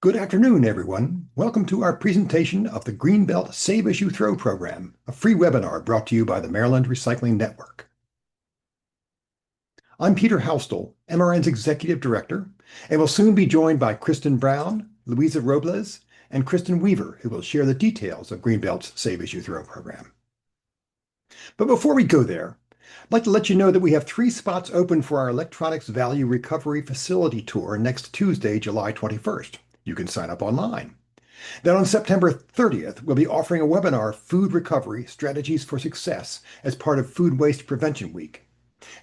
Good afternoon, everyone. Welcome to our presentation of the Greenbelt Save As You Throw program, a free webinar brought to you by the Maryland Recycling Network. I'm Peter Houstel, MRN's Executive Director, and will soon be joined by Kristen Brown, Louisa Robles, and Kristen Weaver, who will share the details of Greenbelt's Save As You Throw program. But before we go there, I'd like to let you know that we have 3 spots open for our Electronics Value Recovery Facility Tour next Tuesday, July 21st. You can sign up online. Then on September 30th, we'll be offering a webinar, Food Recovery Strategies for Success, as part of Food Waste Prevention Week.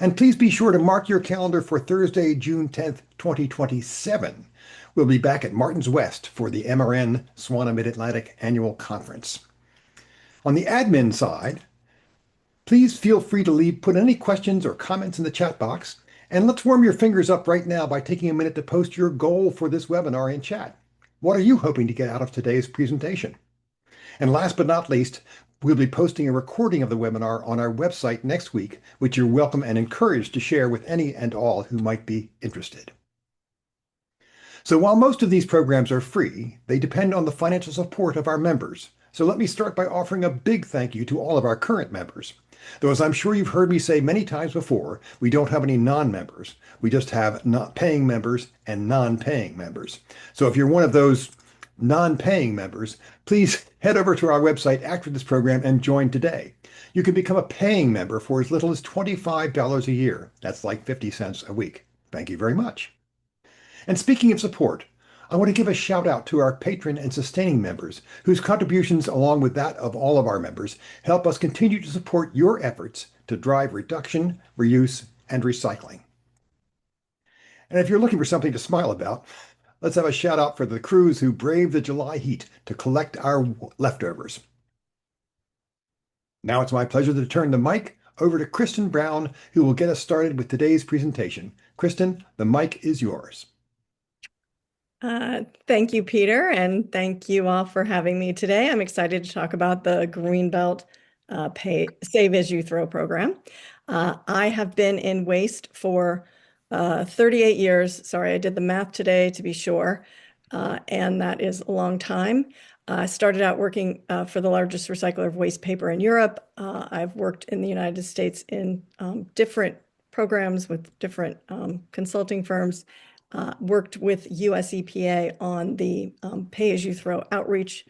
And please be sure to mark your calendar for Thursday, June 10th, 2027. We'll be back at Martins West for the MRN Swana Mid-Atlantic Annual Conference. On the admin side, please feel free to put any questions or comments in the chat box. And let's warm your fingers up right now by taking a minute to post your goal for this webinar in chat. What are you hoping to get out of today's presentation? And last but not least, we'll be posting a recording of the webinar on our website next week, which you're welcome and encouraged to share with any and all who might be interested. So while most of these programs are free, they depend on the financial support of our members. So let me start by offering a big thank you to all of our current members. Though, as I'm sure you've heard me say many times before, we don't have any non-members. We just have not paying members and non-paying members. So if you're one of those non-paying members, please head over to our website after this program and join today. You can become a paying member for as little as $25 a year. That's like 50 cents a week. Thank you very much. And speaking of support, I want to give a shout out to our patron and sustaining members, whose contributions, along with that of all of our members, help us continue to support your efforts to drive reduction, reuse, and recycling. And if you're looking for something to smile about, let's have a shout out for the crews who braved the July heat to collect our leftovers. Now it's my pleasure to turn the mic over to Kristen Brown, who will get us started with today's presentation. Kristen, the mic is yours. Thank you, Peter, and thank you all for having me today. I'm excited to talk about the Greenbelt Save As You Throw program. I have been in waste for 38 years. Sorry, I did the math today to be sure, and that is a long time. I started out working for the largest recycler of waste paper in Europe. I've worked in the United States in different programs with different consulting firms. Worked with US EPA on the pay-as-you-throw outreach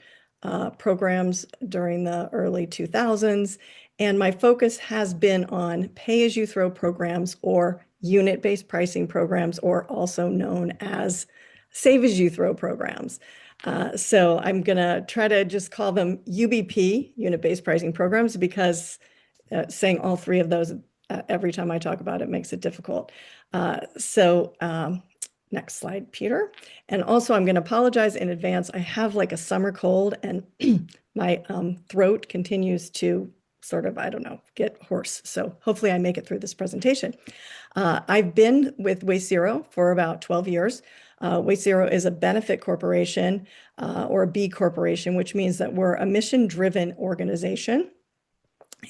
programs during the early 2000s. And my focus has been on pay-as-you-throw programs or unit-based pricing programs, or also known as save-as-you-throw programs. So I'm going to try to just call them UBP, unit-based pricing programs, because saying all 3 of those every time I talk about it makes it difficult. Next slide, Peter. And also, I'm going to apologize in advance. I have like a summer cold, and my throat continues to sort of, I don't know, get hoarse. So hopefully I make it through this presentation. I've been with Waste Zero for about 12 years. Waste Zero is a benefit corporation or a B corporation, which means that we're a mission-driven organization.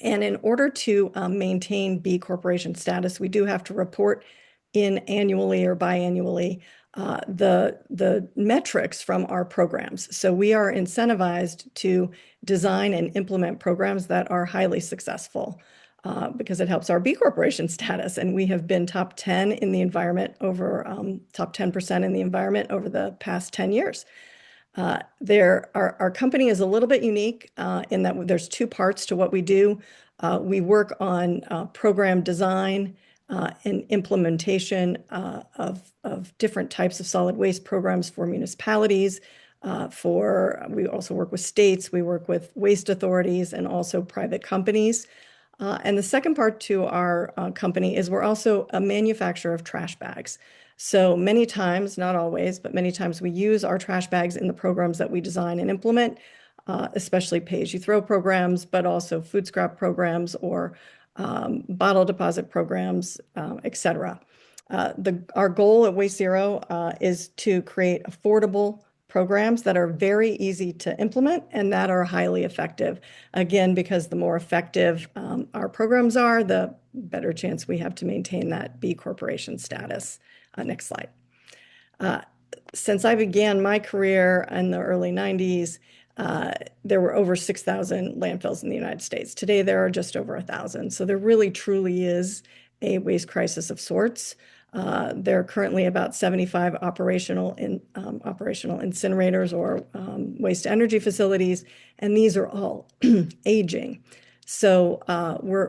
And in order to maintain B corporation status, we do have to report in annually or biannually the metrics from our programs. So we are incentivized to design and implement programs that are highly successful because it helps our B corporation status. And we have been top 10 in the environment top 10% in the environment over the past 10 years. Our company is a little bit unique in that there's 2 parts to what we do. We work on program design and implementation of different types of solid waste programs for municipalities. We also work with states, we work with waste authorities, and also private companies. And the second part to our company is we're also a manufacturer of trash bags. So many times, not always, but many times we use our trash bags in the programs that we design and implement, especially pay-as-you-throw programs, but also food scrap programs or bottle deposit programs, et cetera. Our goal at Waste Zero is to create affordable programs that are very easy to implement and that are highly effective. Again, because the more effective our programs are, the better chance we have to maintain that B corporation status. Next slide. since I began my career in the early 90s, uh, there were over 6,000 landfills in the United States. Today, there are just over 1,000. So there really truly is a waste crisis of sorts. There are currently about 75 operational incinerators or waste energy facilities, and these are all aging. So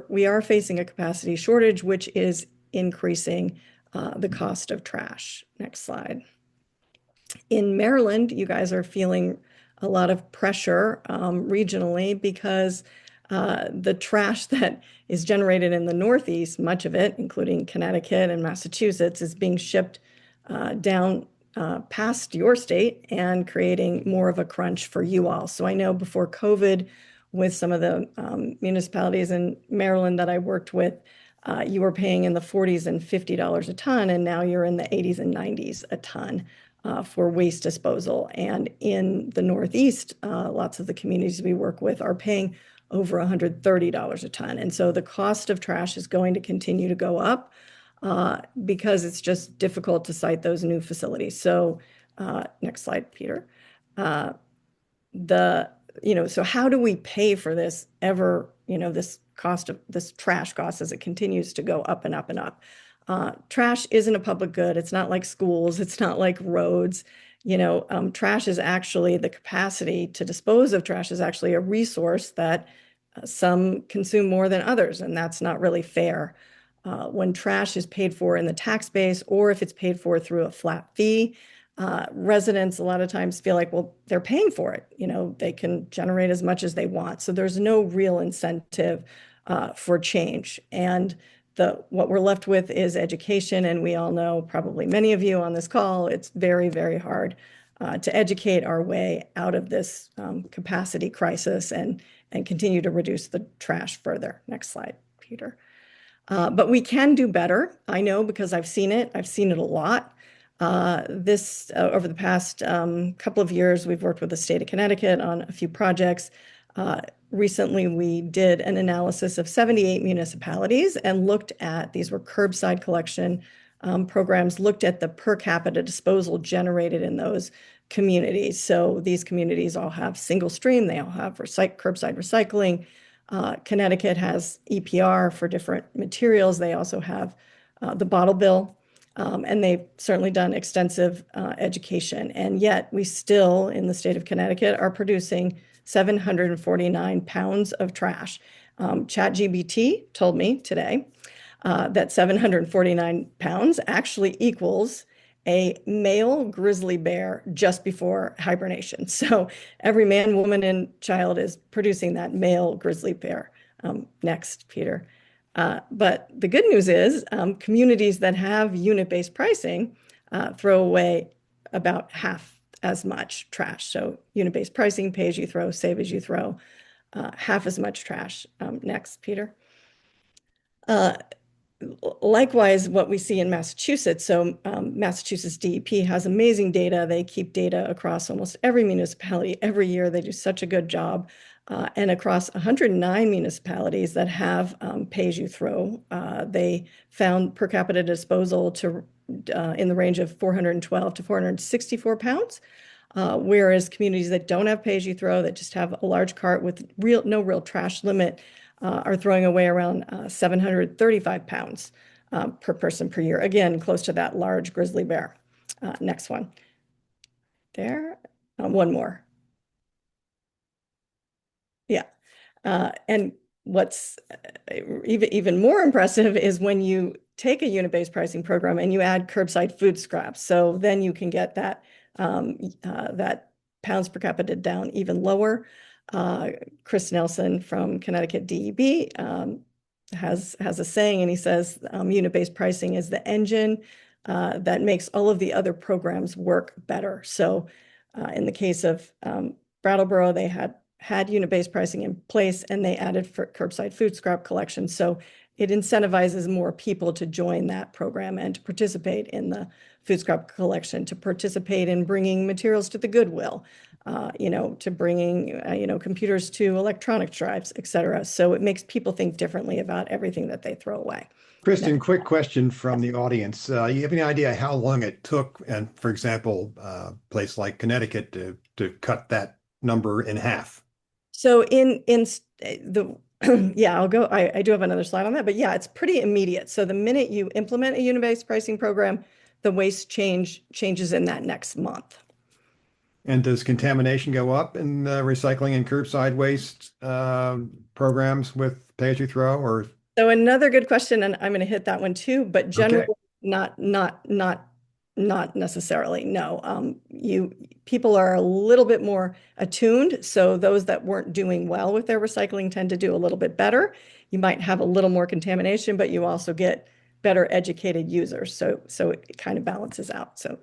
we are facing a capacity shortage, which is increasing the cost of trash. Next slide. In Maryland, you guys are feeling a lot of pressure regionally because the trash that is generated in the Northeast, much of it, including Connecticut and Massachusetts, is being shipped down past your state and creating more of a crunch for you all. So I know before COVID, with some of the municipalities in Maryland that I worked with, you were paying in the 40s and $50 a ton, and now you're in the 80s and 90s a ton for waste disposal. And in the Northeast, lots of the communities we work with are paying over $130 a ton. And so the cost of trash is going to continue to go up because it's just difficult to site those new facilities. So next slide, Peter. So how do we pay for this this cost of this trash cost as it continues to go up and up and up? Trash isn't a public good. It's not like schools. It's not like roads. Trash is actually the capacity to dispose of trash is actually a resource that some consume more than others, and that's not really fair. When trash is paid for in the tax base or if it's paid for through a flat fee, residents a lot of times feel like, well, they're paying for it. They can generate as much as they want. So there's no real incentive for change. And what we're left with is education. And we all know, probably many of you on this call, it's very, very hard to educate our way out of this capacity crisis and continue to reduce the trash further. Next slide, Peter. But we can do better. I know because I've seen it. I've seen it a lot. Over the past couple of years, we've worked with the state of Connecticut on a few projects. Recently, we did an analysis of 78 municipalities and these were curbside collection programs, looked at the per capita disposal generated in those communities. So these communities all have single stream, they all have curbside recycling. Connecticut has EPR for different materials. They also have the bottle bill. And they've certainly done extensive education. And yet we still, in the state of Connecticut, are producing 749 pounds of trash. ChatGPT told me today that 749 pounds actually equals a male grizzly bear just before hibernation. So every man, woman, and child is producing that male grizzly bear. Next, Peter. But the good news is communities that have unit-based pricing throw away about half as much trash. So unit-based pricing, pay as you throw, save as you throw, half as much trash. Next, Peter. Likewise, what we see in Massachusetts. So Massachusetts DEP has amazing data. They keep data across almost every municipality every year. They do such a good job. And across 109 municipalities that have pay-as-you-throw, they found per capita disposal in the range of 412 to 464 pounds, whereas communities that don't have pay-as-you-throw, that just have a large cart with no real trash limit, are throwing away around 735 pounds per person per year. Again, close to that large grizzly bear. Next one. There. One more. Yeah. And what's even more impressive is when you take a unit-based pricing program and you add curbside food scraps. So then you can get that pounds per capita down even lower. Chris Nelson from Connecticut DEB has a saying, and he says unit-based pricing is the engine that makes all of the other programs work better. So in the case of Brattleboro, they had unit-based pricing in place, and they added for curbside food scrap collection. So it incentivizes more people to join that program and to participate in the food scrap collection, to participate in bringing materials to the Goodwill. to bringing, computers to electronic drives, et cetera. So it makes people think differently about everything that they throw away. Kristen, Next. quick question from the audience. You have any idea how long it took, and for example, a place like Connecticut to cut that number in half? So the yeah, I'll go. I do have another slide on that, but yeah, it's pretty immediate. So the minute you implement a unit-based pricing program, the waste changes in that next month. And does contamination go up in the recycling and curbside waste programs with pay-as-you-throw, or So another good question, and I'm going to hit that one too, but generally okay? not necessarily. No, people are a little bit more attuned. So those that weren't doing well with their recycling tend to do a little bit better. You might have a little more contamination, but you also get better educated users. So it kind of balances out. So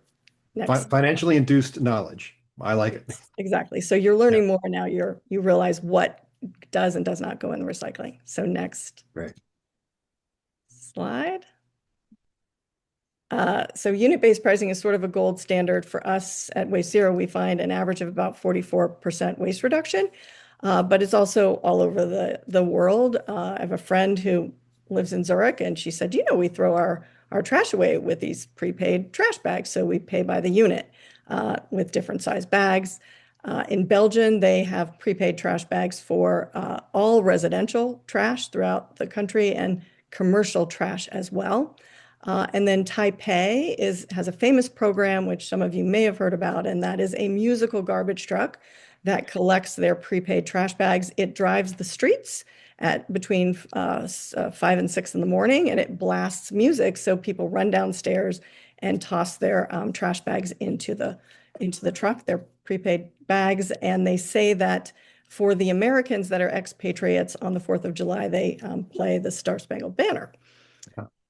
next. Financially induced knowledge. I like it. Exactly. So you're Yeah, learning more now. You realize what does and does not go in the recycling. So next great. slide. So unit-based pricing is sort of a gold standard for us at Waste Zero. We find an average of about 44% waste reduction, but it's also all over the world. I have a friend who lives in Zurich, and she said, we throw our trash away with these prepaid trash bags, so we pay by the unit with different size bags. In Belgium, they have prepaid trash bags for all residential trash throughout the country and commercial trash as well. And then Taipei has a famous program, which some of you may have heard about, and that is a musical garbage truck that collects their prepaid trash bags. It drives the streets at between 5 and 6 in the morning, and it blasts music, so people run downstairs and toss their trash bags into the truck, their prepaid bags. And they say that for the Americans that are expatriates on the 4th of July, they play the Star Spangled Banner.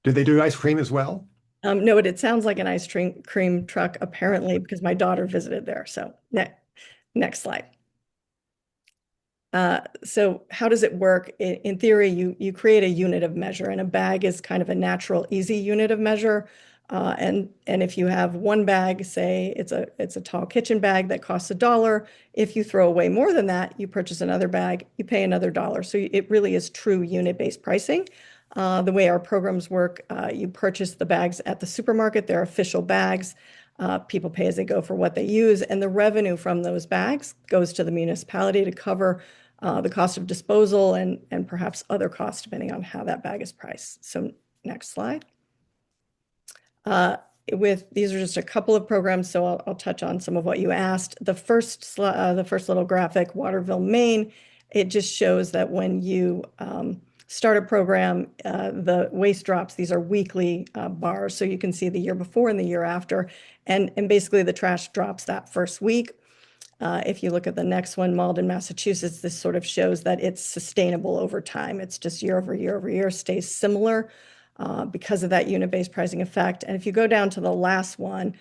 Do they do ice cream as well? No, it sounds like an ice cream truck, apparently, because my daughter visited there. So next slide. So how does it work? In theory, you create a unit of measure, and a bag is kind of a natural, easy unit of measure. And if you have one bag, say it's a tall kitchen bag that costs $1. If you throw away more than that, you purchase another bag, you pay another $1. So it really is true unit-based pricing. The way our programs work, you purchase the bags at the supermarket. They're official bags. People pay as they go for what they use, and the revenue from those bags goes to the municipality to cover the cost of disposal and perhaps other costs depending on how that bag is priced. So next slide. These are just a couple of programs, so I'll touch on some of what you asked. The first little graphic, Waterville, Maine, it just shows that when you start a program, the waste drops. These are weekly bars, so you can see the year before and the year after, and basically the trash drops that first week. If you look at the next one, Malden, Massachusetts, this sort of shows that it's sustainable over time. It's just year over year over year stays similar because of that unit-based pricing effect. And if you go down to the last one,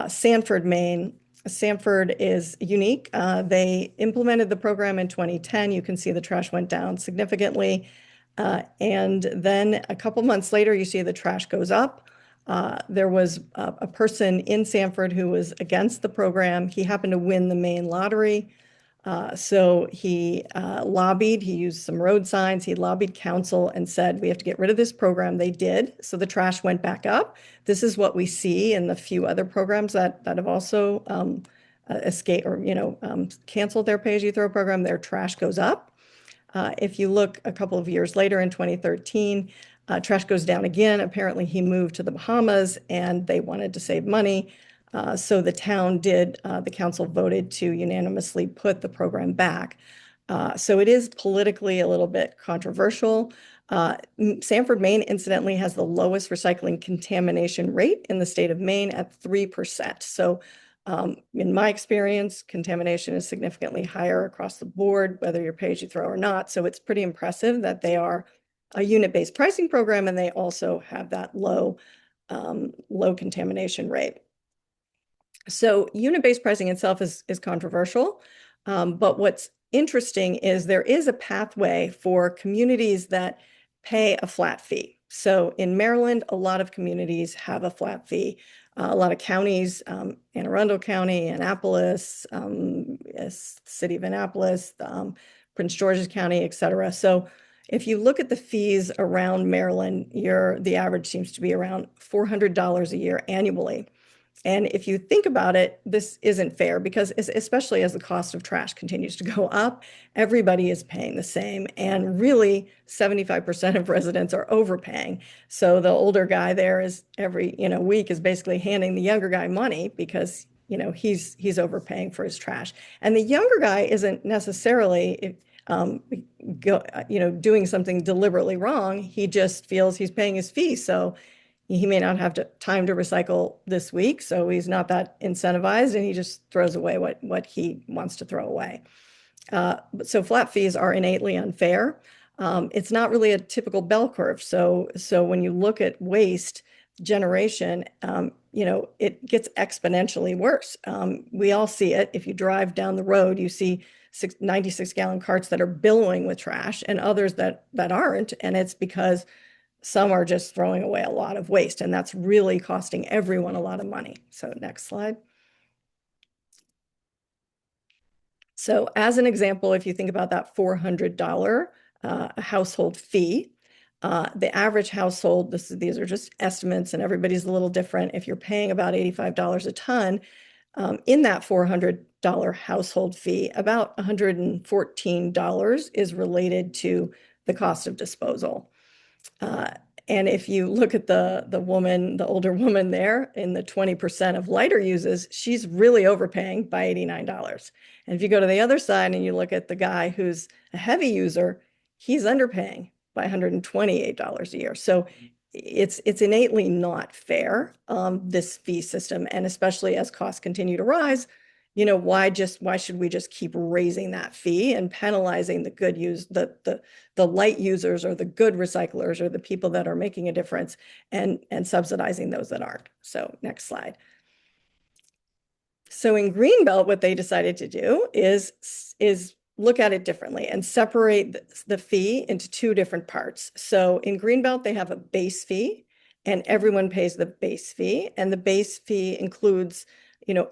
Sanford, Maine, Sanford is unique. They implemented the program in 2010. You can see the trash went down significantly. And then a couple months later, you see the trash goes up. There was a person in Sanford who was against the program. He happened to win the Maine lottery. So he lobbied, he used some road signs, he lobbied council and said, we have to get rid of this program. They did. So the trash went back up. This is what we see in the few other programs that have also escaped or, canceled their pay-as-you-throw program. Their trash goes up. If you look a couple of years later in 2013, trash goes down again. Apparently, he moved to the Bahamas and they wanted to save money. So the council voted to unanimously put the program back. So it is politically a little bit controversial. Sanford, Maine, incidentally, has the lowest recycling contamination rate in the state of Maine at 3%. So in my experience, contamination is significantly higher across the board, whether you're pay-as-you-throw or not. So it's pretty impressive that they are a unit-based pricing program and they also have that low contamination rate. So unit-based pricing itself is controversial, but what's interesting is there is a pathway for communities that pay a flat fee. So in Maryland, a lot of communities have a flat fee. A lot of counties, Anne Arundel County, Annapolis, City of Annapolis, Prince George's County, et cetera. So if you look at the fees around Maryland, the average seems to be around $400 a year annually. And if you think about it, this isn't fair because especially as the cost of trash continues to go up, everybody is paying the same. And really, 75% of residents are overpaying. So the older guy there is every, week is basically handing the younger guy money because, he's overpaying for his trash. And the younger guy isn't necessarily doing something deliberately wrong. He just feels he's paying his fee. So he may not have time to recycle this week, so he's not that incentivized, and he just throws away what he wants to throw away. So flat fees are innately unfair. It's not really a typical bell curve. So when you look at waste generation, it gets exponentially worse. We all see it. If you drive down the road, you see 96-gallon carts that are billowing with trash and others that aren't, and it's because some are just throwing away a lot of waste, and that's really costing everyone a lot of money. So next slide. So as an example, if you think about that $400 household fee, the average household, these are just estimates and everybody's a little different. If you're paying about $85 a ton, in that $400 household fee, about $114 is related to the cost of disposal. And if you look at the older woman there in the 20% of lighter uses, she's really overpaying by $89. And if you go to the other side and you look at the guy who's a heavy user, he's underpaying by $128 a year. So it's innately not fair, this fee system. And especially as costs continue to rise, why should we just keep raising that fee and penalizing the good the light users or the good recyclers or the people that are making a difference and subsidizing those that aren't? So next slide. So in Greenbelt, what they decided to do is look at it differently and separate the fee into two different parts. So in Greenbelt, they have a base fee and everyone pays the base fee, and the base fee includes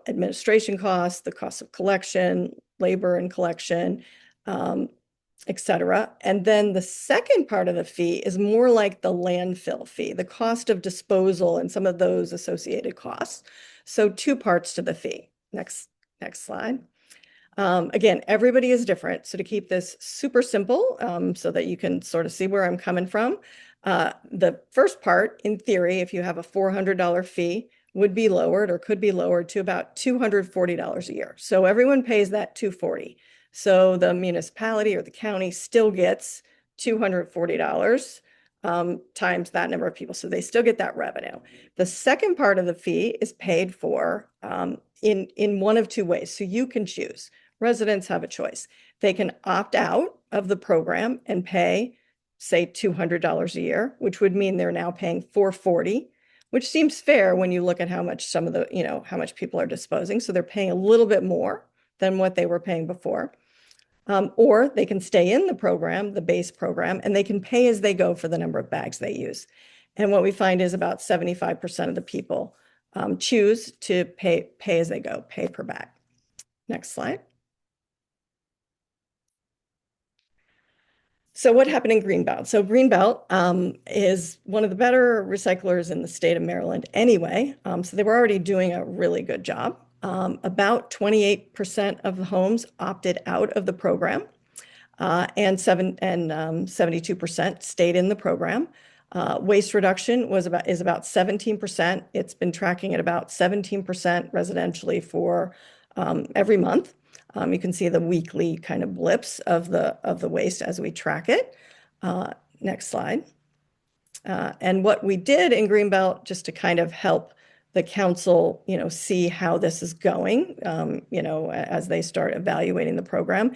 administration costs, the cost of collection, labor and collection, et cetera. And then the second part of the fee is more like the landfill fee, the cost of disposal and some of those associated costs. So two parts to the fee. Next slide. Again, everybody is different. So to keep this super simple, so that you can sort of see where I'm coming from, the first part, in theory, if you have a $400 fee, would be lowered or could be lowered to about $240 a year. So everyone pays that $240. So the municipality or the county still gets $240 times that number of people. So they still get that revenue. The second part of the fee is paid for in one of two ways. So you can choose. Residents have a choice. They can opt out of the program and pay, say, $200 a year, which would mean they're now paying $440, which seems fair when you look at how much how much people are disposing. So they're paying a little bit more than what they were paying before. Or they can stay in the program, the base program, and they can pay as they go for the number of bags they use. And what we find is about 75% of the people choose to pay as they go, pay per bag. Next slide. So what happened in Greenbelt? So Greenbelt is one of the better recyclers in the state of Maryland anyway. So they were already doing a really good job. About 28% of the homes opted out of the program, and 72% stayed in the program. Waste reduction is about 17%. It's been tracking at about 17% residentially for every month. You can see the weekly kind of blips of the waste as we track it. Next slide. And what we did in Greenbelt, just to kind of help the council, see how this is going, as they start evaluating the program,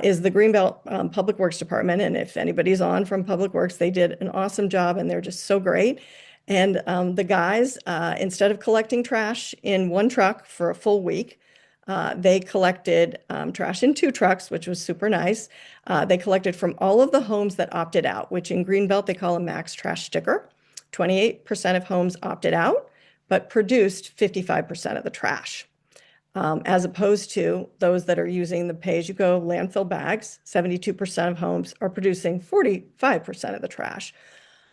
is the Greenbelt Public Works Department. And if anybody's on from Public Works, they did an awesome job and they're just so great. And the guys, instead of collecting trash in one truck for a full week, they collected trash in two trucks, which was super nice. They collected from all of the homes that opted out, which in Greenbelt they call a max trash sticker. 28% of homes opted out, but produced 55% of the trash. as opposed to those that are using the pay-as-you-go landfill bags. 72% of homes are producing 45% of the trash.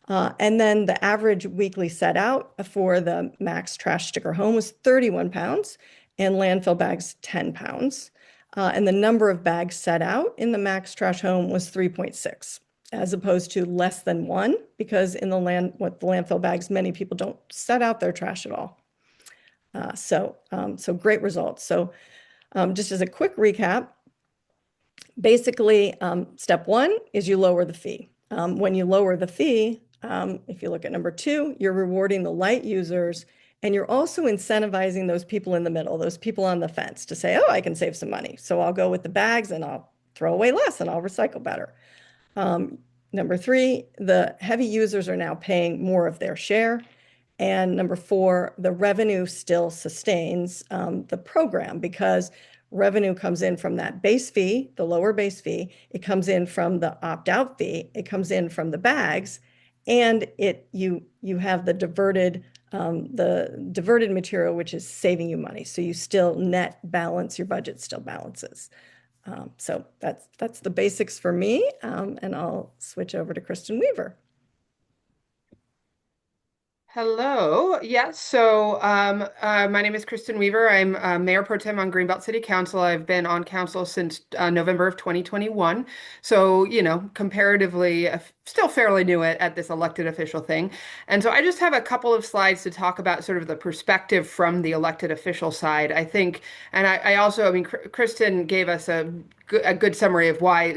And then the average weekly set out for the max trash sticker home was 31 pounds and landfill bags 10 pounds. And the number of bags set out in the max trash home was 3.6, as opposed to less than one, because in the landfill bags, many people don't set out their trash at all. So great results. So just as a quick recap, basically, step one is you lower the fee. When you lower the fee, if you look at number two, you're rewarding the light users, and you're also incentivizing those people in the middle, those people on the fence, to say, oh, I can save some money. So I'll go with the bags and I'll throw away less and I'll recycle better. Number three, the heavy users are now paying more of their share. And number four, the revenue still sustains the program, because revenue comes in from that base fee, the lower base fee. It comes in from the opt-out fee. It comes in from the bags, and you have the diverted material, which is saving you money. So you still net balance, your budget still balances. So that's the basics for me, and I'll switch over to Kristen Weaver. Hello. Yeah, my name is Kristen Weaver. I'm Mayor Pro Tem on Greenbelt City Council. I've been on council since November of 2021. So, comparatively, still fairly new at this elected official thing. And so I just have a couple of slides to talk about sort of the perspective from the elected official side. I think, and I also, I mean, Kristen gave us a good summary of why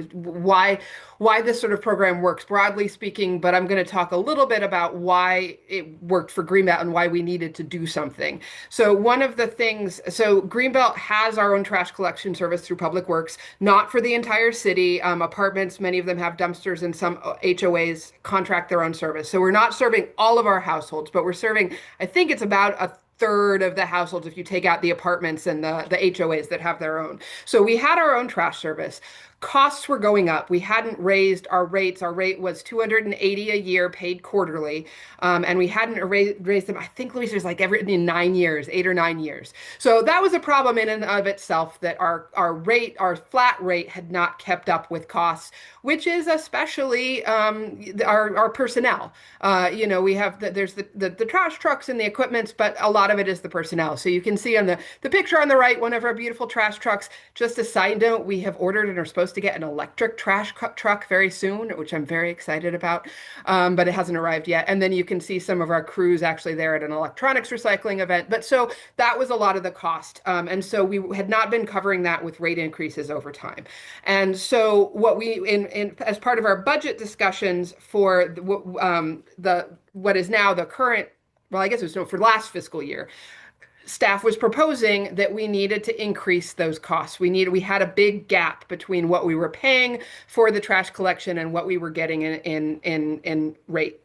this sort of program works broadly speaking, but I'm going to talk a little bit about why it worked for Greenbelt and why we needed to do something. So one of the things, so Greenbelt has our own trash collection service through Public Works, not for the entire city. Apartments, many of them have dumpsters, and some HOAs contract their own service. So we're not serving all of our households, but we're serving, I think it's about a third of the households if you take out the apartments and the HOAs that have their own. So we had our own trash service. Costs were going up. We hadn't raised our rates. Our rate was $280 a year paid quarterly. And we hadn't raised them, I think, Louise, was like every 9 years, 8 or 9 years. So that was a problem in and of itself, that our flat rate had not kept up with costs, which is especially our personnel. We have there's the trash trucks and the equipment, but a lot of it is the personnel. So you can see on the picture on the right, one of our beautiful trash trucks. Just a side note, we have ordered and are supposed to get an electric trash truck very soon, which I'm very excited about, but it hasn't arrived yet. And then you can see some of our crews actually there at an electronics recycling event. But so that was a lot of the cost. And so we had not been covering that with rate increases over time. And so what we, as part of our budget discussions for what is now the current, well, I guess it was for last fiscal year, staff was proposing that we needed to increase those costs. We had a big gap between what we were paying for the trash collection and what we were getting in rate.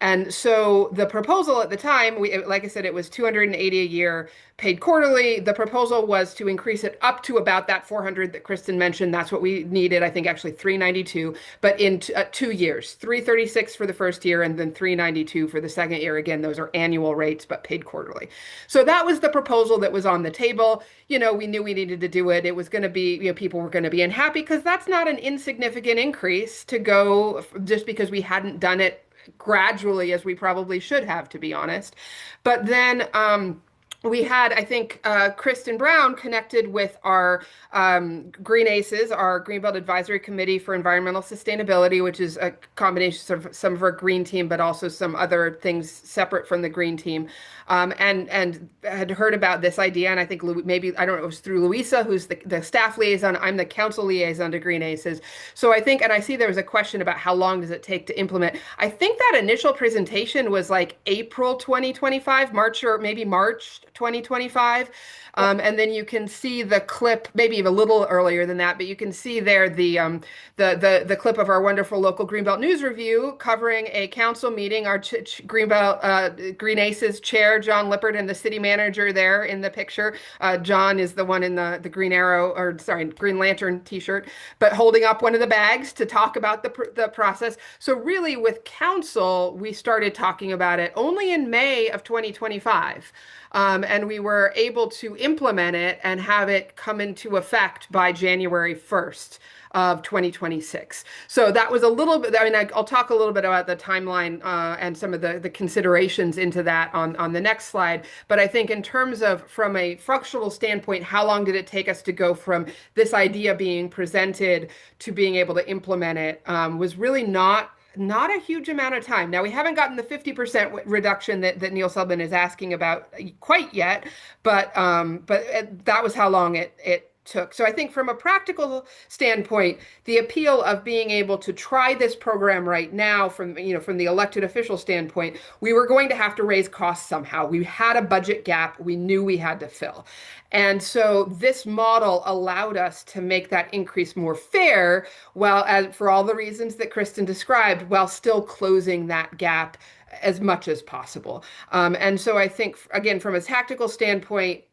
And so the proposal at the time, like I said, it was $280 a year paid quarterly. The proposal was to increase it up to about that 400 that Kristen mentioned. That's what we needed. I think actually 392, but in 2 years, 336 for the first year and then 392 for the second year. Again, those are annual rates, but paid quarterly. So that was the proposal that was on the table. We knew we needed to do it. It was going to be, people were going to be unhappy, because that's not an insignificant increase to go just because we hadn't done it gradually as we probably should have, to be honest. But then we had, I think, Kristen Brown connected with our Green ACEs, our Greenbelt Advisory Committee for Environmental Sustainability, which is a combination of some of our green team, but also some other things separate from the green team, and had heard about this idea. And I think maybe, I don't know, it was through Louisa, who's the staff liaison. I'm the council liaison to Green ACEs. So I think, and I see there was a question about how long does it take to implement. I think that initial presentation was like April 2025, March, or maybe March 2025. And then you can see the clip, maybe even a little earlier than that, but you can see there the clip of our wonderful local Greenbelt News Review covering a council meeting. Our Greenbelt Green ACEs chair, John Lippert, and the city manager there in the picture. John is the one in the Green Arrow, or sorry, Green Lantern t-shirt, but holding up one of the bags to talk about the process. So really with council, we started talking about it only in May of 2025. And we were able to implement it and have it come into effect by January 1st of 2026. So that was a little bit, I mean, I'll talk a little bit about the timeline and some of the considerations into that on the next slide. But I think in terms of from a functional standpoint, how long did it take us to go from this idea being presented to being able to implement it was really not a huge amount of time. Now, we haven't gotten the 50% reduction that Neil Subman is asking about quite yet, but that was how long it took. So I think from a practical standpoint, the appeal of being able to try this program right now from the elected official standpoint, we were going to have to raise costs somehow. We had a budget gap we knew we had to fill. And so this model allowed us to make that increase more fair, while as for all the reasons that Kristen described, while still closing that gap as much as possible. And so I think, again, from a tactical standpoint,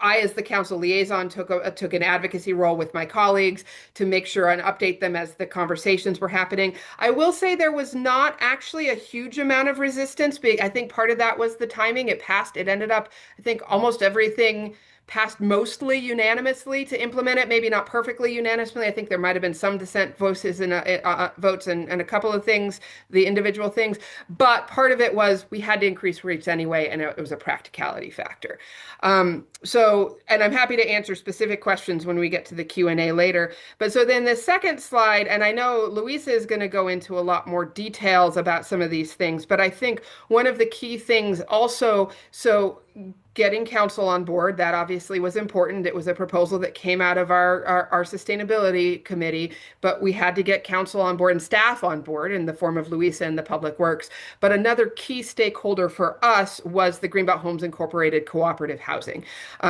I, as the council liaison, took an advocacy role with my colleagues to make sure and update them as the conversations were happening. I will say there was not actually a huge amount of resistance. But I think part of that was the timing. It passed. It ended up, I think, almost everything passed mostly unanimously to implement it, maybe not perfectly unanimously. I think there might have been some dissent votes and a couple of things, the individual things. But part of it was we had to increase rates anyway, and it was a practicality factor. And I'm happy to answer specific questions when we get to the Q&A later. But so then the second slide, and I know Louisa is going to go into a lot more details about some of these things, but I think one of the key things also, so getting council on board, that obviously was important. It was a proposal that came out of our sustainability committee, but we had to get council on board and staff on board in the form of Louisa and the Public Works. But another key stakeholder for us was the Greenbelt Homes Incorporated cooperative housing.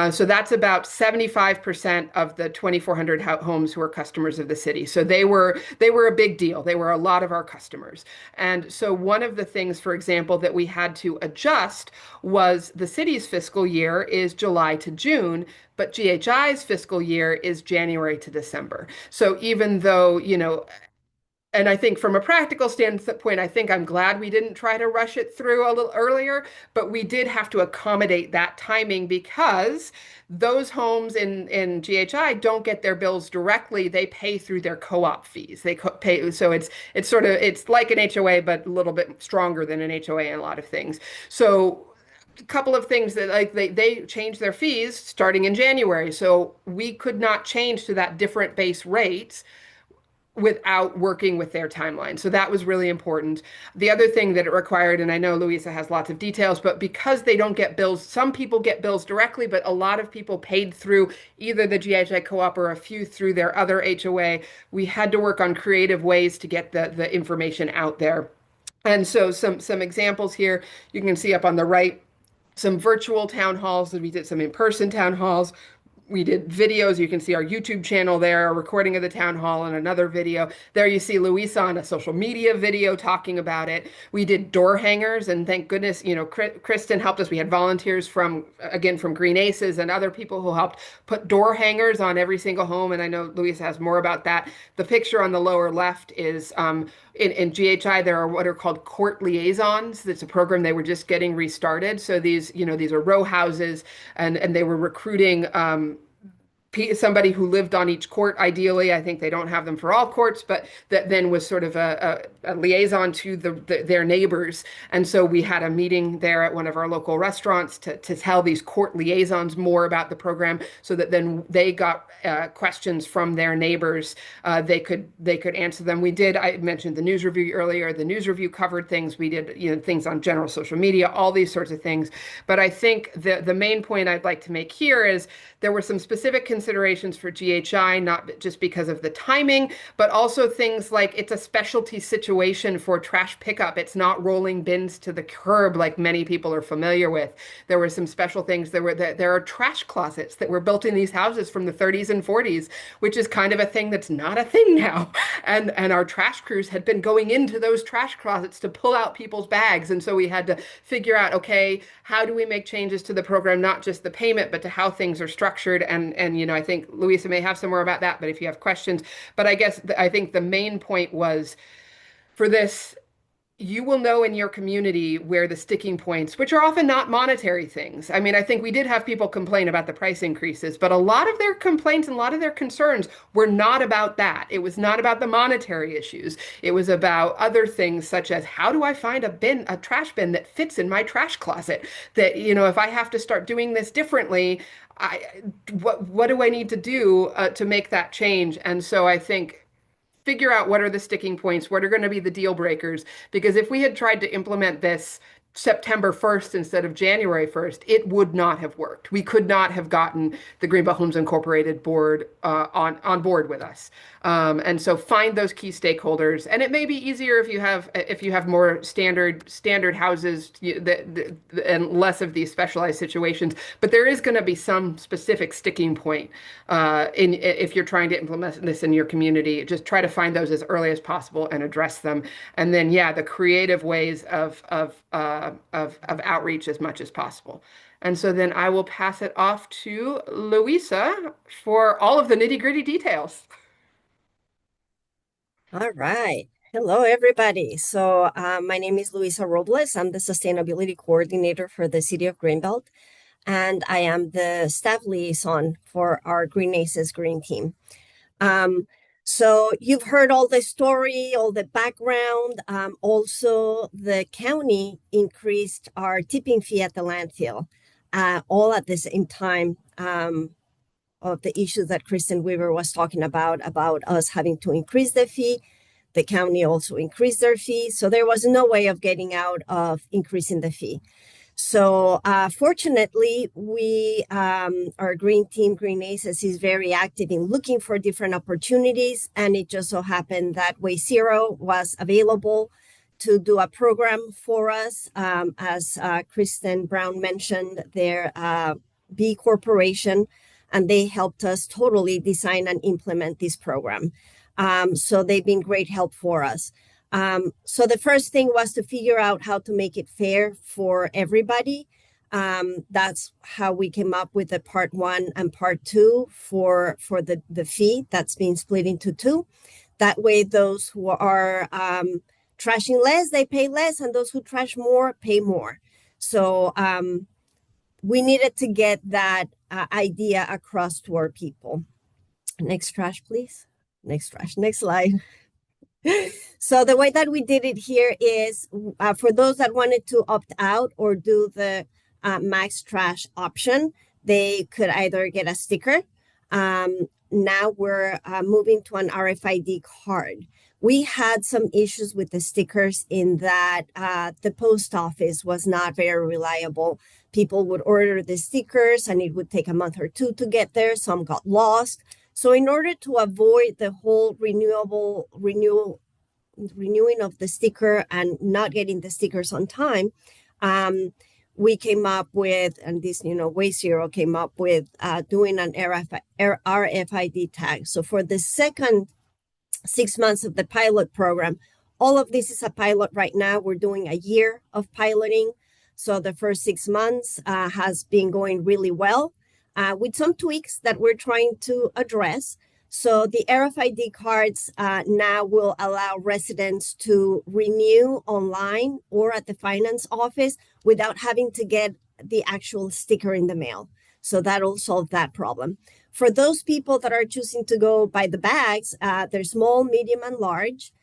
So that's about 75% of the 2,400 homes who are customers of the city. So they were a big deal. They were a lot of our customers. And so one of the things, for example, that we had to adjust was the city's fiscal year is July to June, but GHI's fiscal year is January to December. So even though, and I think from a practical standpoint, I think I'm glad we didn't try to rush it through a little earlier, but we did have to accommodate that timing because those homes in GHI don't get their bills directly. They pay through their co-op fees. They pay, so it's like an HOA, but a little bit stronger than an HOA in a lot of things. So a couple of things that like they changed their fees starting in January. So we could not change to that different base rates without working with their timeline. So that was really important. The other thing that it required, and I know Louisa has lots of details, but because they don't get bills, some people get bills directly, but a lot of people paid through either the GHI co-op or a few through their other HOA. We had to work on creative ways to get the information out there. And so some examples here, you can see up on the right, some virtual town halls. We did some in-person town halls. We did videos. You can see our YouTube channel there, a recording of the town hall and another video. There you see Louisa on a social media video talking about it. We did door hangers, and thank goodness, Kristen helped us. We had volunteers from Green Aces and other people who helped put door hangers on every single home. And I know Louisa has more about that. The picture on the lower left is in GHI, there are what are called court liaisons. That's a program they were just getting restarted. So these are row houses, and they were recruiting somebody who lived on each court, ideally. I think they don't have them for all courts, but that then was sort of a liaison to their neighbors. And so we had a meeting there at one of our local restaurants to tell these court liaisons more about the program so that then they got questions from their neighbors. They could answer them. I mentioned the news review earlier. The news review covered things. We did things on general social media, all these sorts of things. But I think the main point I'd like to make here is there were some specific considerations for GHI, not just because of the timing, but also things like it's a specialty situation for trash pickup. It's not rolling bins to the curb like many people are familiar with. There were some special things. There are trash closets that were built in these houses from the 30s and 40s, which is kind of a thing that's not a thing now. And our trash crews had been going into those trash closets to pull out people's bags. And so we had to figure out, okay, how do we make changes to the program, not just the payment, but to how things are structured. And I think Louisa may have some more about that, but if you have questions. But I guess I think the main point was for this, you will know in your community where the sticking points, which are often not monetary things. I mean, I think we did have people complain about the price increases, but a lot of their complaints and a lot of their concerns were not about that. It was not about the monetary issues. It was about other things such as how do I find a trash bin that fits in my trash closet? That, if I have to start doing this differently, what do I need to do to make that change? And so I think figure out what are the sticking points, what are going to be the deal breakers. Because if we had tried to implement this September 1st instead of January 1st, it would not have worked. We could not have gotten the Greenbelt Homes Incorporated board on board with us. And so find those key stakeholders. And it may be easier if you have more standard houses and less of these specialized situations. But there is going to be some specific sticking point if you're trying to implement this in your community. Just try to find those as early as possible and address them. And then, yeah, the creative ways of outreach as much as possible. And so then I will pass it off to Louisa for all of the nitty-gritty details. All right. Hello, everybody. So my name is Luisa Robles. I'm the Sustainability Coordinator for the City of Greenbelt, and I am the staff liaison for our Green Aces Green Team. So you've heard all the story, all the background. Also, the county increased our tipping fee at the landfill, all at the same time. Of the issues that Kristen Weaver was talking about us having to increase the fee. The county also increased their fee. So there was no way of getting out of increasing the fee. So fortunately, our Green Team, Green Aces, is very active in looking for different opportunities. And it just so happened that Way Zero was available to do a program for us. As Kristen Brown mentioned, their B Corporation, and they helped us totally design and implement this program. So they've been great help for us. So the first thing was to figure out how to make it fair for everybody. That's how we came up with the part 1 and part 2 for the fee that's being split into 2. That way, those who are trashing less, they pay less, and those who trash more pay more. So we needed to get that idea across to our people. Next trash, please. Next trash. Next slide. So the way that we did it here is for those that wanted to opt out or do the max trash option, they could either get a sticker. Now we're moving to an RFID card. We had some issues with the stickers in that the post office was not very reliable. People would order the stickers and it would take a month or 2 to get there. Some got lost. So in order to avoid the whole renewing of the sticker and not getting the stickers on time, we came up with, and this, Way Zero came up with doing an RFID tag. So for the second 6 months of the pilot program, all of this is a pilot right now. We're doing a year of piloting. So the first 6 months has been going really well with some tweaks that we're trying to address. So the RFID cards now will allow residents to renew online or at the finance office without having to get the actual sticker in the mail. So that'll solve that problem. For those people that are choosing to go by the bags, they're small, medium, and large.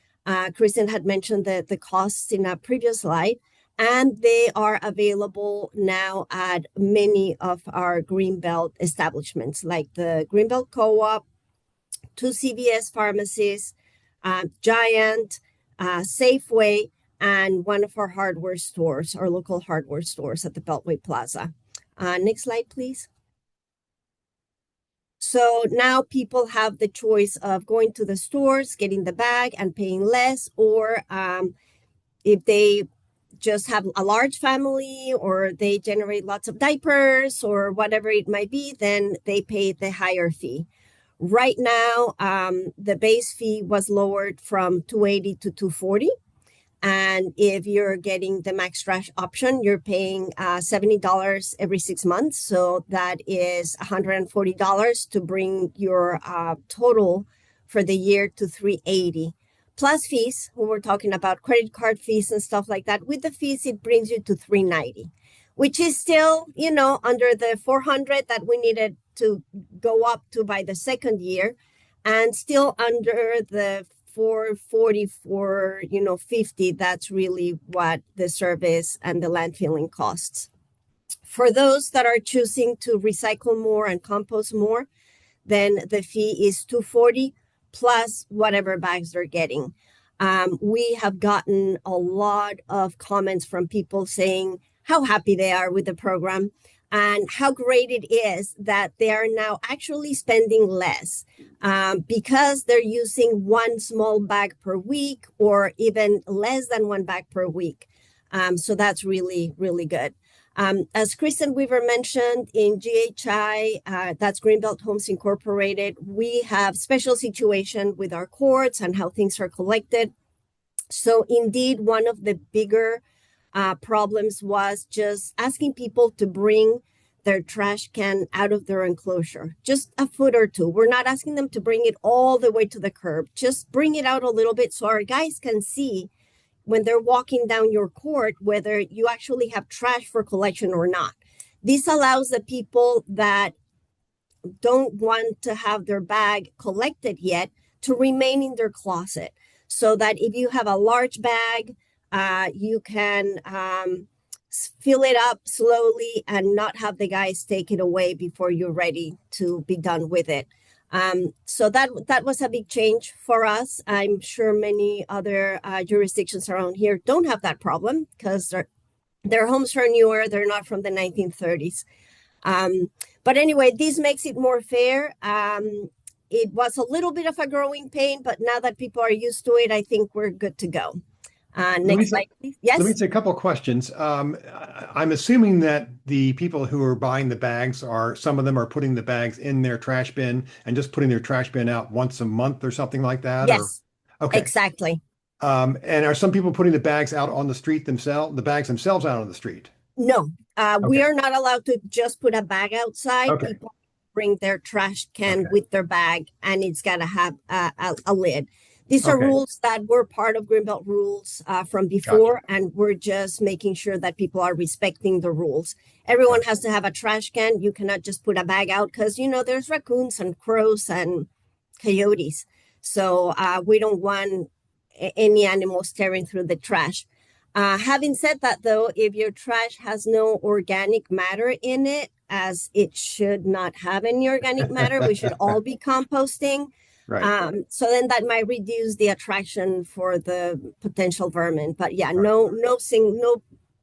Kristen had mentioned the costs in a previous slide, and they are available now at many of our Greenbelt establishments, like the Greenbelt Co-op, 2 CVS pharmacies, Giant, Safeway, and one of our hardware stores, our local hardware stores at the Beltway Plaza. Next slide, please. So now people have the choice of going to the stores, getting the bag and paying less, or if they just have a large family or they generate lots of diapers or whatever it might be, then they pay the higher fee. Right now, the base fee was lowered from $280 to $240. And if you're getting the max trash option, you're paying $70 every 6 months. So that is $140 to bring your total for the year to $380. plus fees. When we're talking about credit card fees and stuff like that, with the fees, it brings you to $390, which is still, under the 400 that we needed to go up to by the second year, and still under the 444, 50. That's really what the service and the landfilling costs. For those that are choosing to recycle more and compost more, then the fee is $240 plus whatever bags they're getting. We have gotten a lot of comments from people saying how happy they are with the program and how great it is that they are now actually spending less because they're using one small bag per week or even less than one bag per week. So that's really, really good. As Kristen Weaver mentioned, in GHI, that's Greenbelt Homes Incorporated, we have special situation with our courts and how things are collected. So indeed, one of the bigger problems was just asking people to bring their trash can out of their enclosure, just a foot or two. We're not asking them to bring it all the way to the curb. Just bring it out a little bit so our guys can see when they're walking down your court, whether you actually have trash for collection or not. This allows the people that don't want to have their bag collected yet to remain in their closet, so that if you have a large bag, you can fill it up slowly and not have the guys take it away before you're ready to be done with it. So that was a big change for us. I'm sure many other jurisdictions around here don't have that problem because their homes are newer. They're not from the 1930s. But anyway, this makes it more fair. It was a little bit of a growing pain, but now that people are used to it, I think we're good to go. Next slide, please. Yes. Let me say a couple of questions. I'm assuming that the people who are buying the bags some of them are putting the bags in their trash bin and just putting their trash bin out once a month or something like that? Yes, okay. Exactly. And are some people putting the bags out on the street themselves, the bags themselves out on the street? No, Okay. we are not allowed to just put a bag outside. Okay. People bring their trash can with their bag, and it's got to have a lid. These are rules that were part of Greenbelt rules from before, and we're just making sure that people are respecting the rules. Everyone has to have a trash can. You cannot just put a bag out because, there's raccoons and crows and coyotes. So we don't want any animals tearing through the trash. Having said that, though, if your trash has no organic matter in it, as it should not have any organic matter, we should all be composting. Right. So then that might reduce the attraction for the potential vermin. But yeah, no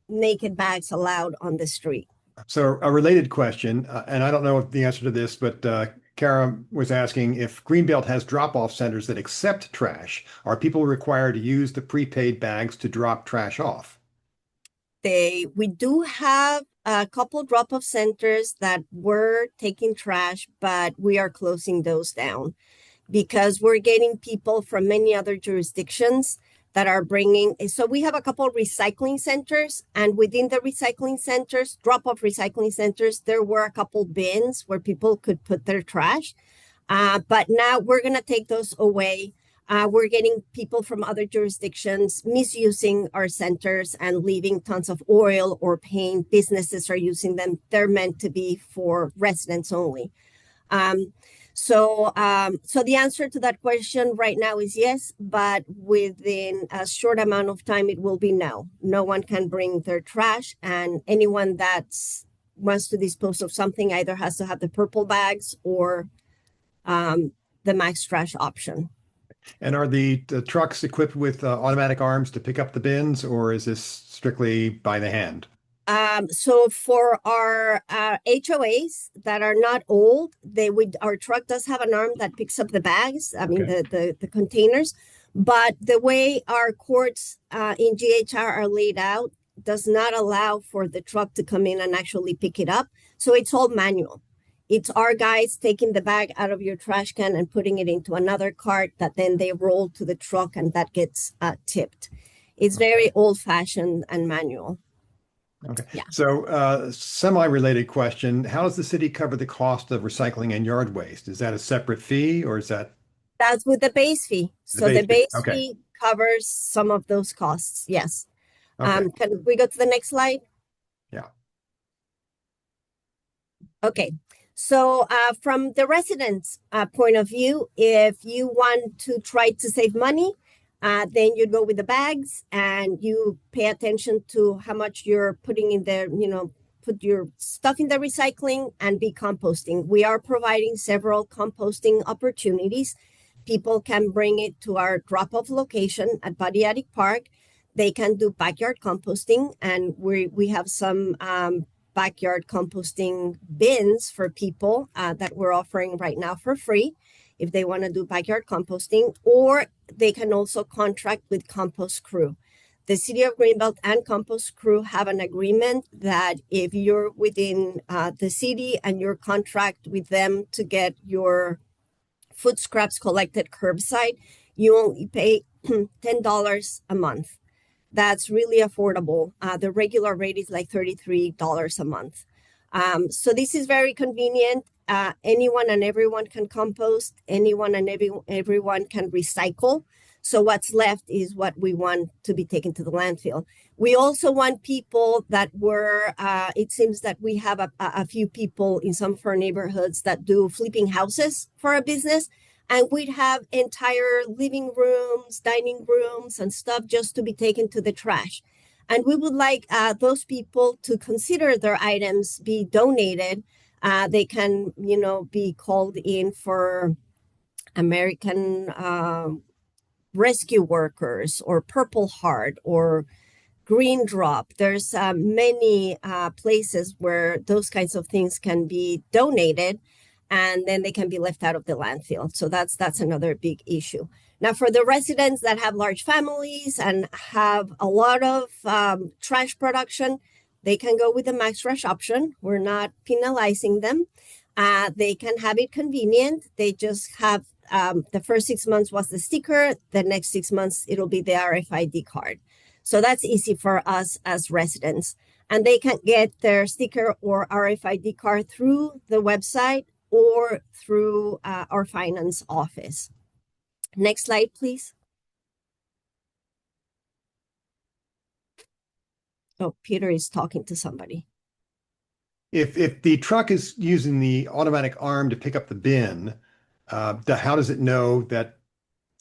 naked bags allowed on the street. So a related question, and I don't know the answer to this, but Kara was asking if Greenbelt has drop-off centers that accept trash. Are people required to use the prepaid bags to drop trash off? We do have a couple drop-off centers that were taking trash, but we are closing those down because we're getting people from many other jurisdictions that are bringing. So we have a couple of recycling centers, and within the recycling centers, drop-off recycling centers, there were a couple bins where people could put their trash. But now we're going to take those away. We're getting people from other jurisdictions misusing our centers and leaving tons of oil or paint. Businesses are using them. They're meant to be for residents only. So the answer to that question right now is yes, but within a short amount of time, it will be no. No one can bring their trash, and anyone that wants to dispose of something either has to have the purple bags or the max trash option. And are the trucks equipped with automatic arms to pick up the bins, or is this strictly by the hand? So for our HOAs that are not old, our truck does have an arm that picks up the bags. I mean the containers, but the way our courts in GHR are laid out does not allow for the truck to come in and actually pick it up. So it's all manual. It's our guys taking the bag out of your trash can and putting it into another cart that then they roll to the truck and that gets tipped. It's very old-fashioned and manual. Okay. Yeah. So semi-related question, how does the city cover the cost of recycling and yard waste? Is that a separate fee or is that? That's with the base fee. So the base Okay. fee covers some of those costs. Yes. Okay. Can we go to the next slide? Yeah. Okay. So from the residents' point of view, if you want to try to save money, then you go with the bags and you pay attention to how much you're putting in there, put your stuff in the recycling and be composting. We are providing several composting opportunities. People can bring it to our drop-off location at Body Attic Park. They can do backyard composting, and we have some backyard composting bins for people that we're offering right now for free if they want to do backyard composting, or they can also contract with Compost Crew. The City of Greenbelt and Compost Crew have an agreement that if you're within the city and you contract with them to get your food scraps collected curbside, you only pay $10 a month. That's really affordable. The regular rate is like $33 a month. So this is very convenient. Anyone and everyone can compost. Anyone and everyone can recycle. So what's left is what we want to be taken to the landfill. We also want people that were, it seems that we have a few people in some of our neighborhoods that do flipping houses for a business. And we'd have entire living rooms, dining rooms, and stuff just to be taken to the trash. And we would like those people to consider their items be donated. They can, be called in for American rescue workers or Purple Heart or Green Drop. There's many places where those kinds of things can be donated, and then they can be left out of the landfill. So that's another big issue. Now, for the residents that have large families and have a lot of trash production, they can go with the max trash option. We're not penalizing them. They can have it convenient. They just have the first 6 months was the sticker. The next 6 months, it'll be the RFID card. So that's easy for us as residents. And they can get their sticker or RFID card through the website or through our finance office. Next slide, please. Oh, Peter is talking to somebody. If the truck is using the automatic arm to pick up the bin, how does it know that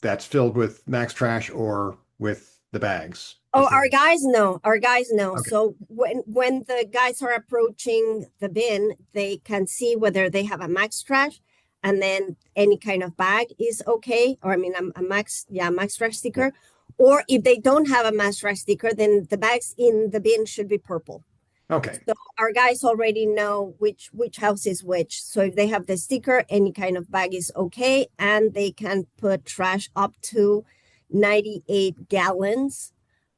that's filled with max trash or with the bags? Oh, our guys know. Okay. So when the guys are approaching the bin, they can see whether they have a max trash, and then any kind of bag is okay. Or I mean, a max trash sticker. Or if they don't have a max trash sticker, then the bags in the bin should be purple. Okay. So our guys already know which house is which. So if they have the sticker, any kind of bag is okay, and they can put trash up to 98 gallons.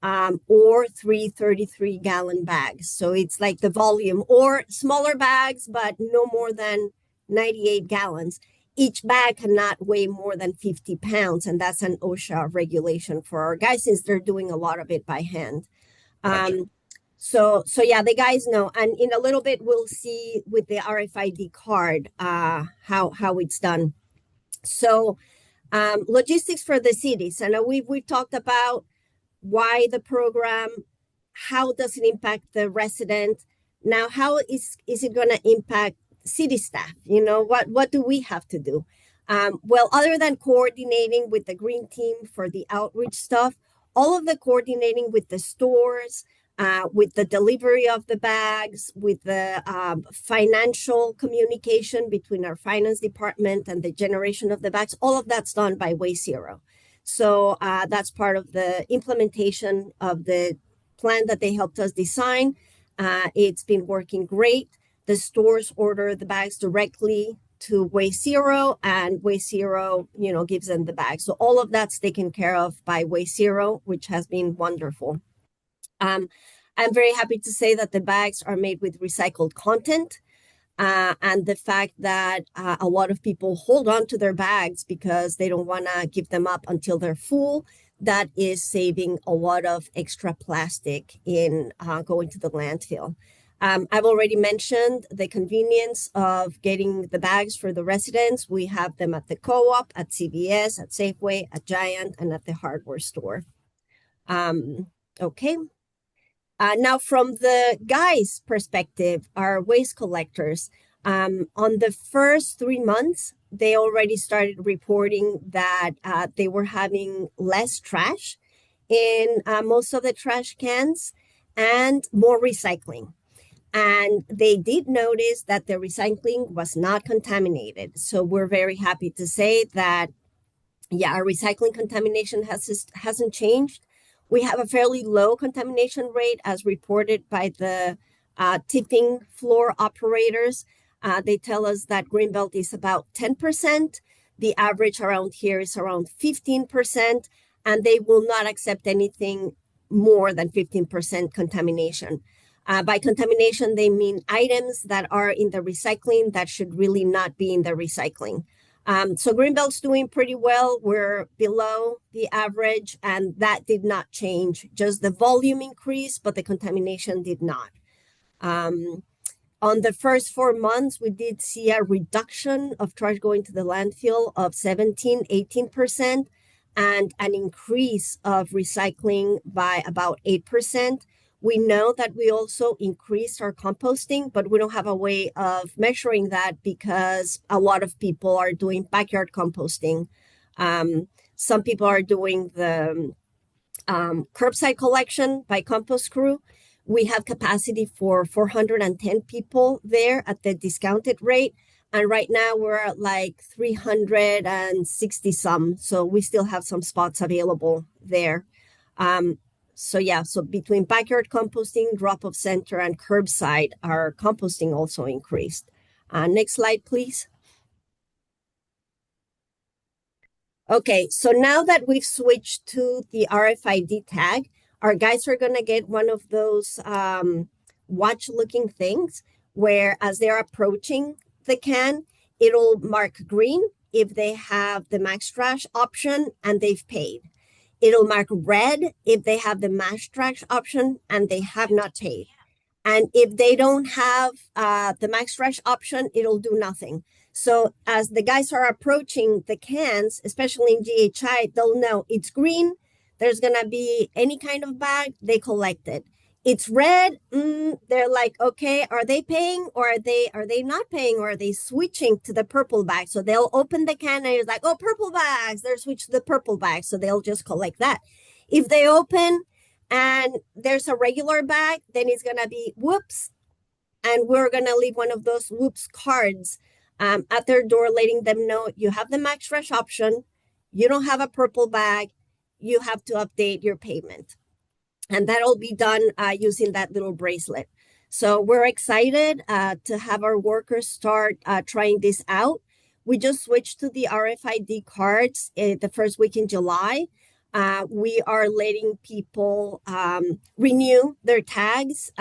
Or 333-gallon bags. So it's like the volume, or smaller bags, but no more than 98 gallons. Each bag cannot weigh more than 50 pounds, and that's an OSHA regulation for our guys since they're doing a lot of it by hand. Gotcha. So yeah, the guys know, and in a little bit we'll see with the RFID card how it's done. So logistics for the cities. I know we've talked about why the program, how does it impact the resident? Now, how is it going to impact city staff? What do we have to do? Well, other than coordinating with the green team for the outreach stuff, all of the coordinating with the stores, with the delivery of the bags, with the financial communication between our finance department and the generation of the bags, all of that's done by Way Zero. So that's part of the implementation of the plan that they helped us design. It's been working great. The stores order the bags directly to Way Zero, and Way Zero, gives them the bags. So all of that's taken care of by Way Zero, which has been wonderful. I'm very happy to say that the bags are made with recycled content. And the fact that a lot of people hold on to their bags because they don't want to give them up until they're full, that is saving a lot of extra plastic in going to the landfill. I've already mentioned the convenience of getting the bags for the residents. We have them at the co-op, at CVS, at Safeway, at Giant, and at the hardware store. Okay. Now, from the guys' perspective, our waste collectors, on the first 3 months, they already started reporting that they were having less trash in most of the trash cans and more recycling. And they did notice that the recycling was not contaminated. So we're very happy to say that, yeah, our recycling contamination hasn't changed. We have a fairly low contamination rate as reported by the tipping floor operators. They tell us that Greenbelt is about 10%. The average around here is around 15%, and they will not accept anything more than 15% contamination. By contamination, they mean items that are in the recycling that should really not be in the recycling. So Greenbelt's doing pretty well. We're below the average, and that did not change. Just the volume increased, but the contamination did not. On the first 4 months, we did see a reduction of trash going to the landfill of 18%, and an increase of recycling by about 8%. We know that we also increased our composting, but we don't have a way of measuring that because a lot of people are doing backyard composting. Some people are doing the curbside collection by compost crew. We have capacity for 410 people there at the discounted rate. And right now we're at like 360 some. So we still have some spots available there. So between backyard composting, drop-off center, and curbside, our composting also increased. Next slide, please. Okay, so now that we've switched to the RFID tag, our guys are going to get one of those watch-looking things where as they're approaching the can, it'll mark green if they have the max trash option and they've paid. It'll mark red if they have the mass trash option and they have not paid. And if they don't have the max trash option, it'll do nothing. So as the guys are approaching the cans, especially in GHI, they'll know it's green. There's going to be any kind of bag, they collect it. It's red. They're like, okay, are they paying or are they not paying, or are they switching to the purple bag? So they'll open the can and it's like, oh, purple bags. They're switched to the purple bag. So they'll just collect that. If they open and there's a regular bag, then it's going to be whoops. And we're going to leave one of those whoops cards at their door, letting them know you have the max fresh option. You don't have a purple bag. You have to update your payment. And that'll be done using that little bracelet. So we're excited to have our workers start trying this out. We just switched to the RFID cards the first week in July. We are letting people renew their tags.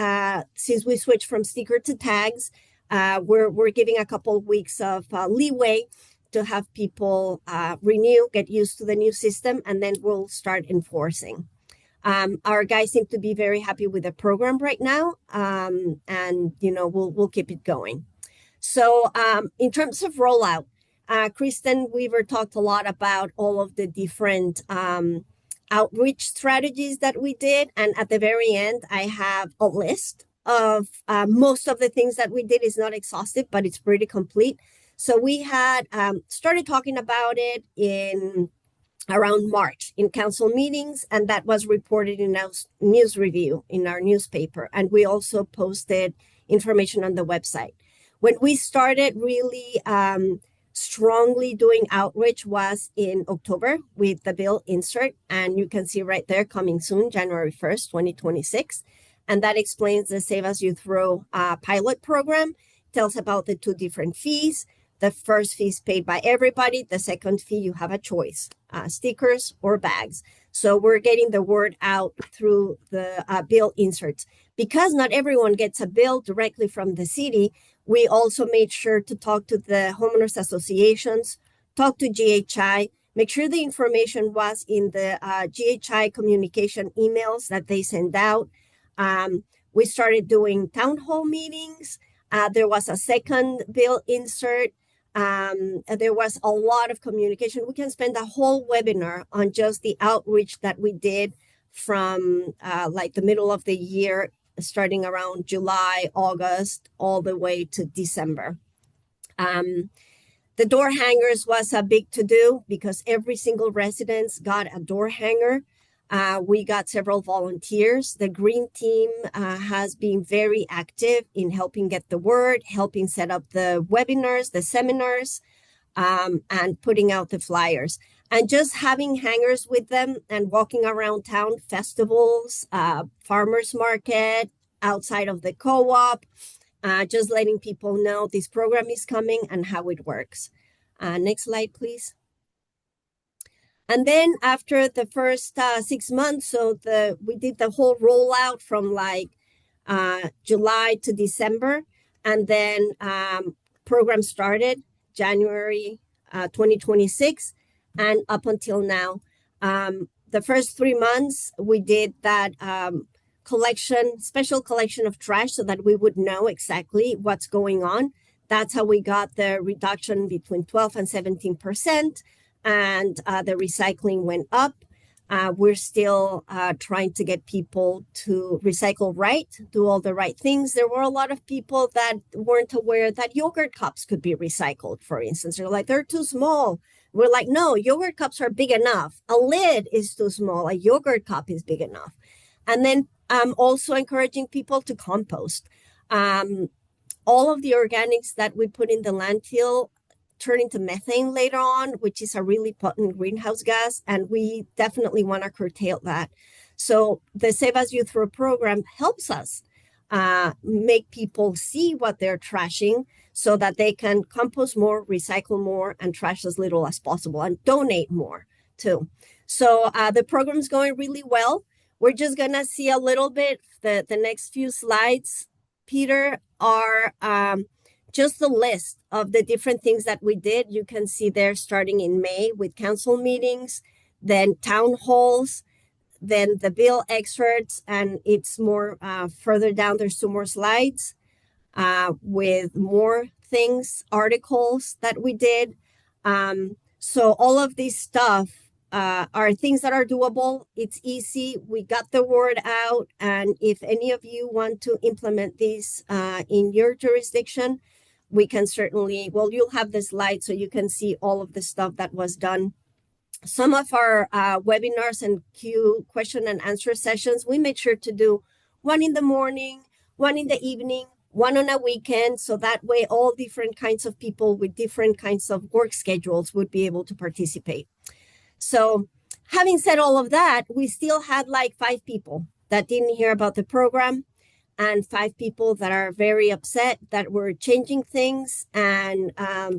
Since we switched from sticker to tags, we're giving a couple of weeks of leeway to have people renew, get used to the new system, and then we'll start enforcing. Our guys seem to be very happy with the program right now, and we'll keep it going. So in terms of rollout, Kristen Weaver talked a lot about all of the different outreach strategies that we did, and at the very end, I have a list of most of the things that we did. Is not exhaustive, but it's pretty complete. So we had started talking about it in around March in council meetings, and that was reported in our news review in our newspaper. And we also posted information on the website. When we started really strongly doing outreach was in October with the bill insert. And you can see right there, coming soon, January 1st, 2026. And that explains the Save As You Throw pilot program. Tells about the two different fees. The first fee is paid by everybody. The second fee, you have a choice, stickers or bags. So we're getting the word out through the bill inserts. Because not everyone gets a bill directly from the city, we also made sure to talk to the homeowners associations, talk to GHI, make sure the information was in the GHI communication emails that they send out. We started doing town hall meetings. There was a second bill insert. There was a lot of communication. We can spend a whole webinar on just the outreach that we did from like the middle of the year, starting around July, August, all the way to December. The door hangers was a big to-do because every single residence got a door hanger. We got several volunteers. The green team has been very active in helping get the word, helping set up the webinars, the seminars, and putting out the flyers. And just having hangers with them and walking around town, festivals, farmers market, outside of the co-op, just letting people know this program is coming and how it works. Next slide, please. And then after the first 6 months, so we did the whole rollout from like July to December, and then program started January 2026, and up until now. The first 3 months, we did that special collection of trash so that we would know exactly what's going on. That's how we got the reduction between 12 and 17%, and the recycling went up. We're still trying to get people to recycle right, do all the right things. There were a lot of people that weren't aware that yogurt cups could be recycled, for instance. They're like, they're too small. We're like, no, yogurt cups are big enough. A lid is too small. A yogurt cup is big enough. And then also encouraging people to compost. All of the organics that we put in the landfill turn into methane later on, which is a really potent greenhouse gas, and we definitely want to curtail that. So the Save As You Throw program helps us make people see what they're trashing so that they can compost more, recycle more, and trash as little as possible, and donate more too. So the program is going really well. We're just going to see a little bit, the next few slides, Peter, are just the list of the different things that we did. You can see there starting in May with council meetings, then town halls, then the bill excerpts, and it's more further down, there's 2 more slides with more things, articles that we did. So all of this stuff are things that are doable. It's easy. We got the word out. And if any of you want to implement this in your jurisdiction, we can certainly, well, you'll have the slide so you can see all of the stuff that was done. Some of our webinars and question and answer sessions, we made sure to do one in the morning, one in the evening, one on a weekend. So that way, all different kinds of people with different kinds of work schedules would be able to participate. So having said all of that, we still had like 5 people that didn't hear about the program, and 5 people that are very upset that we're changing things, and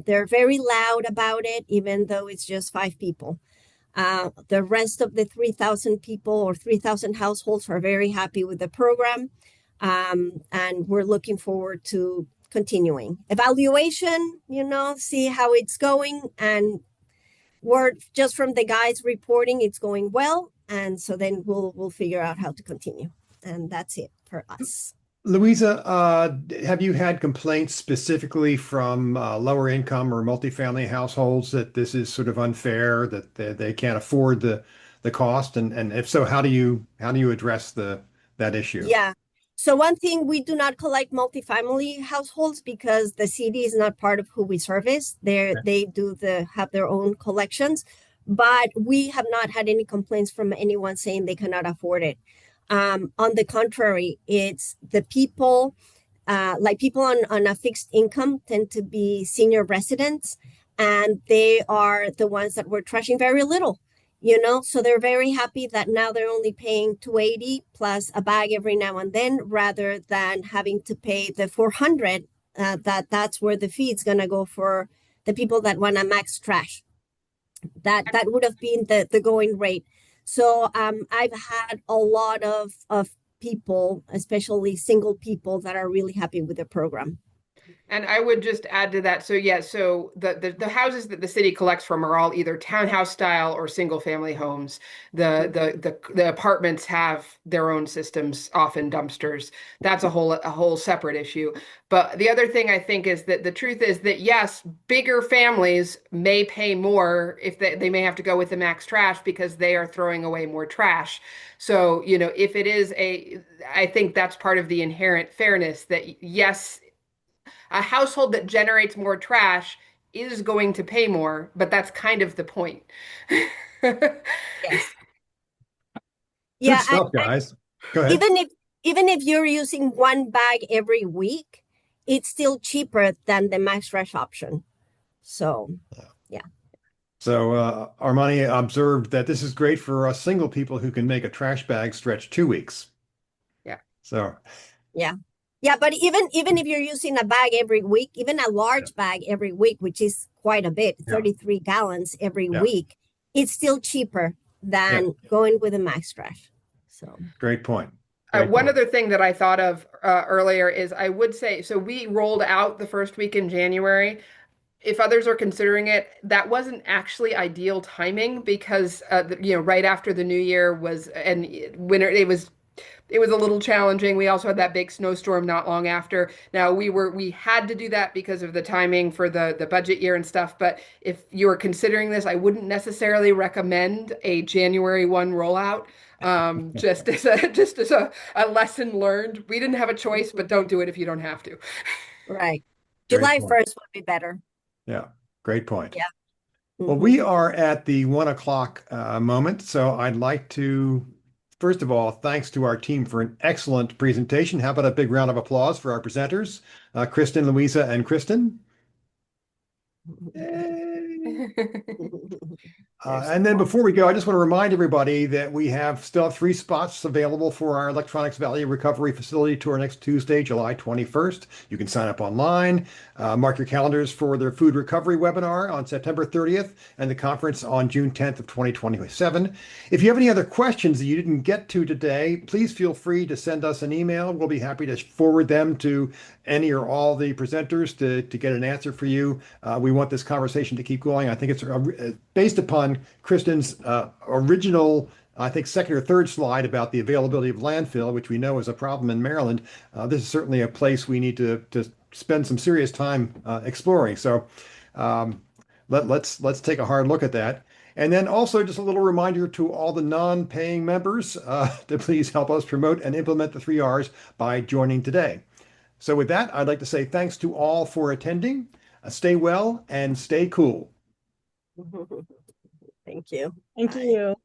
they're very loud about it, even though it's just 5 people. The rest of the 3,000 people or 3,000 households are very happy with the program, and we're looking forward to continuing. Evaluation, see how it's going, and word just from the guys reporting it's going well, and so then we'll figure out how to continue. And that's it for us. Louisa, have you had complaints specifically from lower income or multifamily households that this is sort of unfair, that they can't afford the cost? And if so, how do you address that issue? Yeah. So one thing, we do not collect multifamily households because the city is not part of who we service. They have their own collections, but we have not had any complaints from anyone saying they cannot afford it. On the contrary, it's the people, like people on a fixed income tend to be senior residents, and they are the ones that were trashing very little, so they're very happy that now they're only paying $280 plus a bag every now and then, rather than having to pay the $400. That's where the fee is going to go for the people that want to max trash. That would have been the going rate. So I've had a lot of people, especially single people, that are really happy with the program. And I would just add to that. So yeah, so the houses that the city collects from are all either townhouse style or single family homes. The apartments have their own systems, often dumpsters. That's a whole separate issue. But the other thing I think is that the truth is that yes, bigger families may pay more if they may have to go with the max trash because they are throwing away more trash. So, if it is I think that's part of the inherent fairness that yes, a household that generates more trash is going to pay more, but that's kind of the point. Yes. Good Yeah, stuff, guys. Go ahead. even if you're using one bag every week, it's still cheaper than the max fresh option. So, yeah. So Armani observed that this is great for us single people who can make a trash bag stretch 2 weeks. Yeah. So Yeah. Yeah, but even if you're using a bag every week, even a yeah, large bag every week, which is quite a bit, yeah, 33 gallons every yeah, week, it's still cheaper yeah. than going with a max trash. So, Great point. Great One point. other thing that I thought of earlier is I would say, so we rolled out the first week in January. If others are considering it, that wasn't actually ideal timing because right after the new year was and winter, it was a little challenging. We also had that big snowstorm not long after. Now we had to do that because of the timing for the budget year and stuff. But if you were considering this, I wouldn't necessarily recommend a January 1 rollout. Just as a lesson learned. We didn't have a choice, but don't do it if you don't have to. right. Great July point. 1st would be better. Yeah, great point. Yeah. Well, Hmm. we are at the 1 o'clock moment, so I'd like to, first of all, thanks to our team for an excellent presentation. How about a big round of applause for our presenters, Kristen, Louisa, and Kristen? Yay. There's And then applause. before we go, I just want to remind everybody that we still have 3 spots available for our Electronics Value Recovery Facility tour next Tuesday, July 21st. You can sign up online, mark your calendars for their food recovery webinar on September 30th and the conference on June 10th of 2027. If you have any other questions that you didn't get to today, please feel free to send us an email. We'll be happy to forward them to any or all the presenters to get an answer for you. We want this conversation to keep going. I think it's based upon Kristen's original, I think, second or third slide about the availability of landfill, which we know is a problem in Maryland. This is certainly a place we need to spend some serious time exploring. So um, let's take a hard look at that. And then also just a little reminder to all the non-paying members to please help us promote and implement the 3 Rs by joining today. So with that, I'd like to say thanks to all for attending. Stay well and stay cool. Thank you. Thank Bye. you.